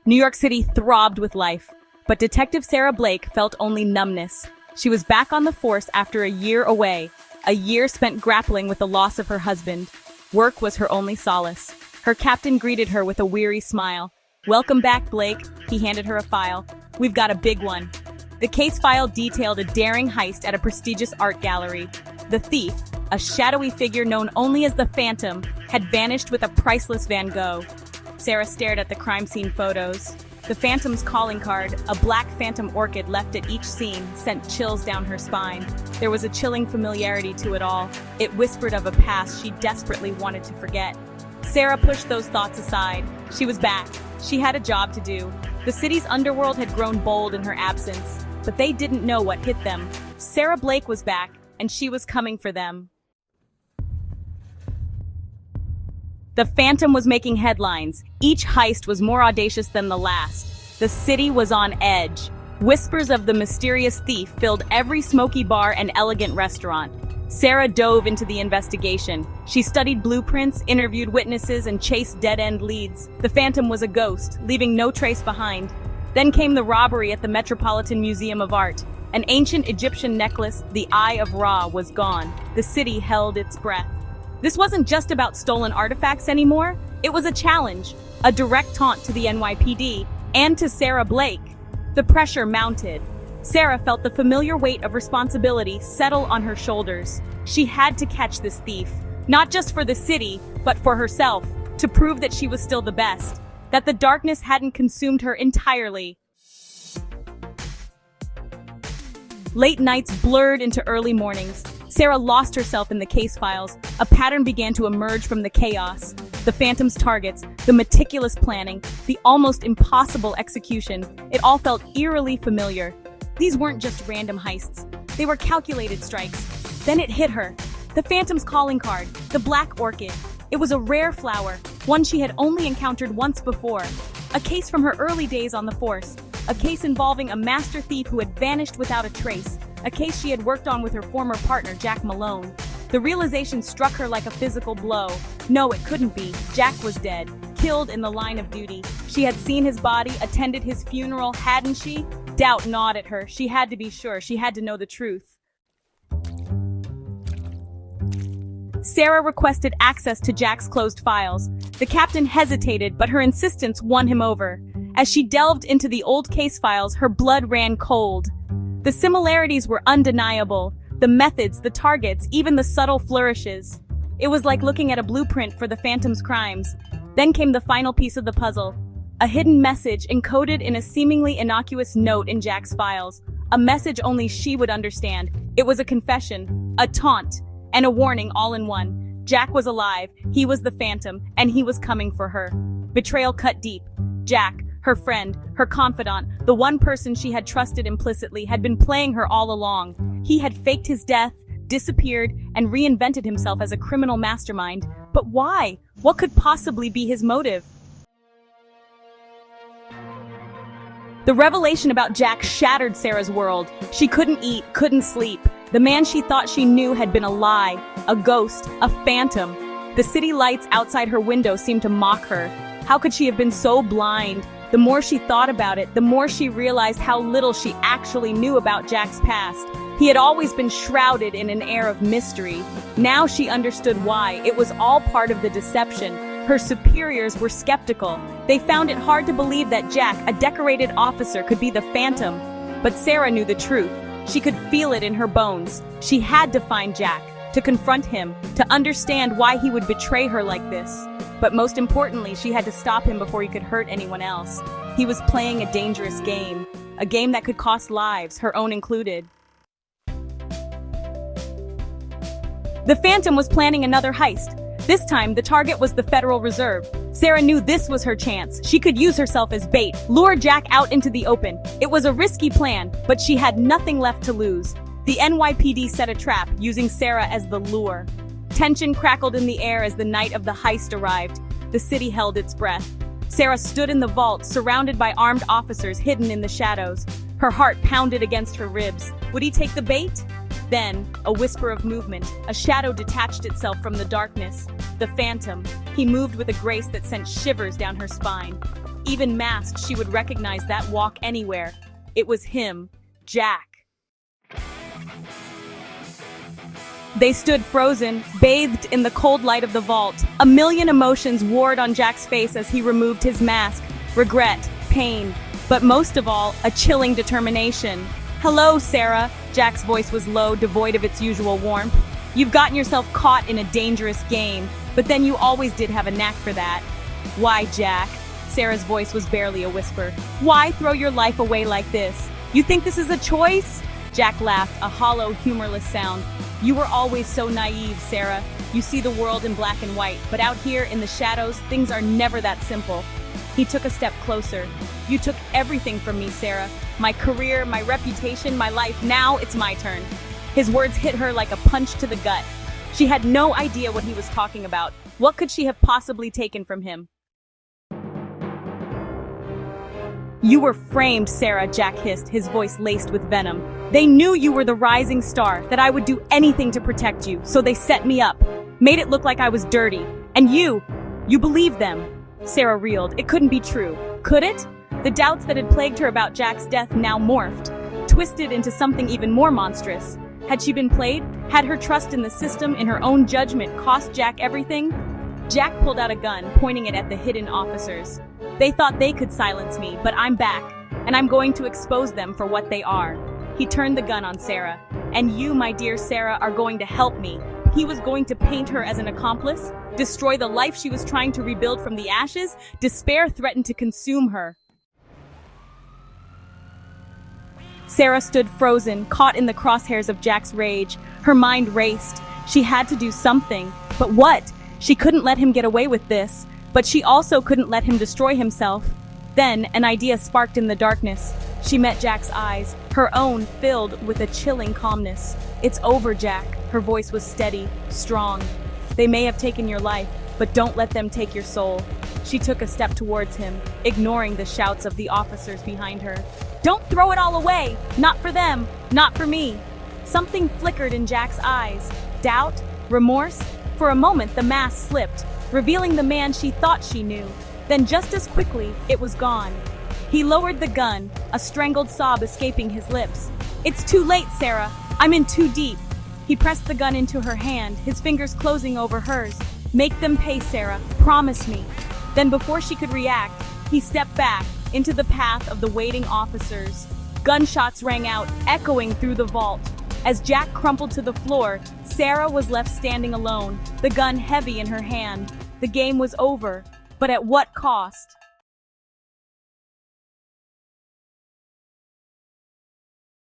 New York City throbbed with life, but Detective Sarah Blake felt only numbness. She was back on the force after a year away, a year spent grappling with the loss of her husband. Work was her only solace. Her captain greeted her with a weary smile. "Welcome back, Blake." He handed her a file. "We've got a big one." The case file detailed a daring heist at a prestigious art gallery. The thief, a shadowy figure known only as the Phantom, had vanished with a priceless Van Gogh. Sarah stared at the crime scene photos. The Phantom's calling card, a black phantom orchid left at each scene, sent chills down her spine. There was a chilling familiarity to it all. It whispered of a past she desperately wanted to forget. Sarah pushed those thoughts aside. She was back. She had a job to do. The city's underworld had grown bold in her absence, but they didn't know what hit them. Sarah Blake was back, and she was coming for them. The Phantom was making headlines. Each heist was more audacious than the last. The city was on edge. Whispers of the mysterious thief filled every smoky bar and elegant restaurant. Sarah dove into the investigation. She studied blueprints, interviewed witnesses, and chased dead-end leads. The Phantom was a ghost, leaving no trace behind. Then came the robbery at the Metropolitan Museum of Art. An ancient Egyptian necklace, the Eye of Ra, was gone. The city held its breath. This wasn't just about stolen artifacts anymore. It was a challenge, a direct taunt to the NYPD and to Sarah Blake. The pressure mounted. Sarah felt the familiar weight of responsibility settle on her shoulders. She had to catch this thief, not just for the city, but for herself, to prove that she was still the best, that the darkness hadn't consumed her entirely. Late nights blurred into early mornings. Sarah lost herself in the case files. A pattern began to emerge from the chaos. The Phantom's targets, the meticulous planning, the almost impossible execution. It all felt eerily familiar. These weren't just random heists. They were calculated strikes. Then it hit her. The Phantom's calling card, the black orchid. It was a rare flower, one she had only encountered once before. A case from her early days on the force. A case involving a master thief who had vanished without a trace. A case she had worked on with her former partner, Jack Malone. The realization struck her like a physical blow. No, it couldn't be. Jack was dead, killed in the line of duty. She had seen his body, attended his funeral, hadn't she? Doubt gnawed at her. She had to be sure. She had to know the truth. Sarah requested access to Jack's closed files. The captain hesitated, but her insistence won him over. As she delved into the old case files, her blood ran cold. The similarities were undeniable. The methods, the targets, even the subtle flourishes. It was like looking at a blueprint for the Phantom's crimes. Then came the final piece of the puzzle. A hidden message encoded in a seemingly innocuous note in Jack's files. A message only she would understand. It was a confession, a taunt, and a warning all in one. Jack was alive, he was the Phantom, and he was coming for her. Betrayal cut deep. Jack, her friend, her confidant, the one person she had trusted implicitly, had been playing her all along. He had faked his death, disappeared, and reinvented himself as a criminal mastermind. But why? What could possibly be his motive? The revelation about Jack shattered Sarah's world. She couldn't eat, couldn't sleep. The man she thought she knew had been a lie, a ghost, a phantom. The city lights outside her window seemed to mock her. How could she have been so blind? The more she thought about it, the more she realized how little she actually knew about Jack's past. He had always been shrouded in an air of mystery. Now she understood why. It was all part of the deception. Her superiors were skeptical. They found it hard to believe that Jack, a decorated officer, could be the Phantom. But Sarah knew the truth. She could feel it in her bones. She had to find Jack, to confront him, to understand why he would betray her like this. But most importantly, she had to stop him before he could hurt anyone else. He was playing a dangerous game, a game that could cost lives, her own included. The Phantom was planning another heist. This time, the target was the Federal Reserve. Sarah knew this was her chance. She could use herself as bait, lure Jack out into the open. It was a risky plan, but she had nothing left to lose. The NYPD set a trap, using Sarah as the lure. Tension crackled in the air as the night of the heist arrived. The city held its breath. Sarah stood in the vault, surrounded by armed officers hidden in the shadows. Her heart pounded against her ribs. Would he take the bait? Then, a whisper of movement, a shadow detached itself from the darkness. The phantom. He moved with a grace that sent shivers down her spine. Even masked, she would recognize that walk anywhere. It was him, Jack. They stood frozen, bathed in the cold light of the vault. A million emotions warred on Jack's face as he removed his mask. Regret, pain, but most of all, a chilling determination. "Hello, Sarah." Jack's voice was low, devoid of its usual warmth. "You've gotten yourself caught in a dangerous game, but then you always did have a knack for that." "Why, Jack?" Sarah's voice was barely a whisper. "Why throw your life away like this? You think this is a choice?" Jack laughed, a hollow, humorless sound. "You were always so naive, Sarah. You see the world in black and white, but out here in the shadows, things are never that simple." He took a step closer. "You took everything from me, Sarah. My career, my reputation, my life. Now it's my turn." His words hit her like a punch to the gut. She had no idea what he was talking about. What could she have possibly taken from him? "You were framed, Sarah," Jack hissed, his voice laced with venom. "They knew you were the rising star, that I would do anything to protect you, so they set me up, made it look like I was dirty. And you believed them." Sarah reeled. It couldn't be true. Could it? The doubts that had plagued her about Jack's death now morphed, twisted into something even more monstrous. Had she been played? Had her trust in the system, in her own judgment, cost Jack everything? Jack pulled out a gun, pointing it at the hidden officers. "They thought they could silence me, but I'm back, and I'm going to expose them for what they are." He turned the gun on Sarah. "And you, my dear Sarah, are going to help me." He was going to paint her as an accomplice, destroy the life she was trying to rebuild from the ashes. Despair threatened to consume her. Sarah stood frozen, caught in the crosshairs of Jack's rage. Her mind raced. She had to do something. But what? She couldn't let him get away with this, but she also couldn't let him destroy himself. Then, an idea sparked in the darkness. She met Jack's eyes, her own filled with a chilling calmness. "It's over, Jack." Her voice was steady, strong. "They may have taken your life, but don't let them take your soul." She took a step towards him, ignoring the shouts of the officers behind her. "Don't throw it all away! Not for them! Not for me!" Something flickered in Jack's eyes. Doubt? Remorse? For a moment, the mask slipped, revealing the man she thought she knew. Then just as quickly, it was gone. He lowered the gun, a strangled sob escaping his lips. "It's too late, Sarah. I'm in too deep." He pressed the gun into her hand, his fingers closing over hers. "Make them pay, Sarah. Promise me." Then before she could react, he stepped back into the path of the waiting officers. Gunshots rang out, echoing through the vault. As Jack crumpled to the floor, Sarah was left standing alone, the gun heavy in her hand. The game was over, but at what cost?